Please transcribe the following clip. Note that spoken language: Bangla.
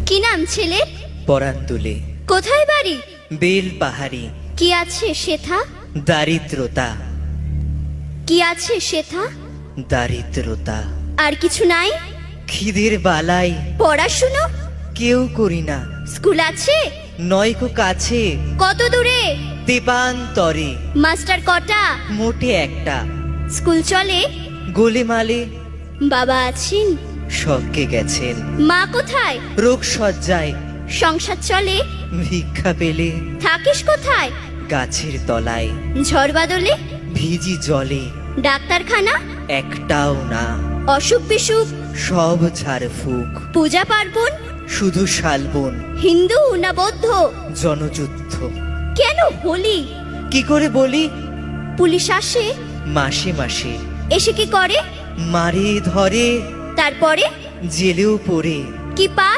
কি নাম ছেলে? পরান তুলে কোথায় বাড়ি? বেল পাহাড়ি। কি আছে সেথা? দারিদ্রতা, কি আছে সেথা? দারিদ্রতা। আর কিছু নাই? খিদের বালাই পড়াশুনো? কেউ করি না। স্কুল আছে? নয়কো কাছে, কত দূরে? দেবান্তরে। মাস্টার কটা? মোটে একটা। স্কুল চলে? গোলেমালে বাবা আছেন? স্বর্গে গেছেন। মা কোথায়? রোগ সজ্জায় সংসার চলে? ভিক্ষা পেলে থাকিস কোথায়? গাছের তলায়। ঝড় বাদলে? ভিজি জলে ডাক্তারখানা? একটাও না। অসুখ বিসুখ? সব ঝাড়ফুঁক। পূজা পার্বণ? শুধু শালবন। হিন্দু না বৌদ্ধ? জনযুদ্ধ। কেন হোলি? কি করে বলি? পুলিশ আসে? মাসে মাসে এসে কি করে? মারে ধরে, তারপরে জেলেও পড়ে। কি পা